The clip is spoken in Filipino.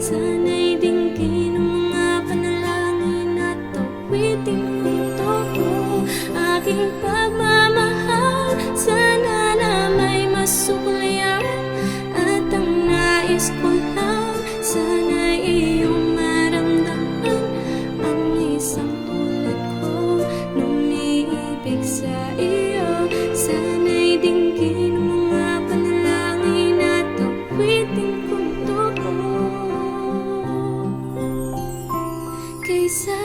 Sana'y dinggin ang mga panalangin at awitin kong totoo. Aking pagmamahal, sana na may masuklayan. At ang nais ko lang, sana'y iyong maramdaman. Ang isang tulad ko na umiibig sa iyo. Sana'y dinggin ang mga panalangin at awitin kong totoo. Kaysa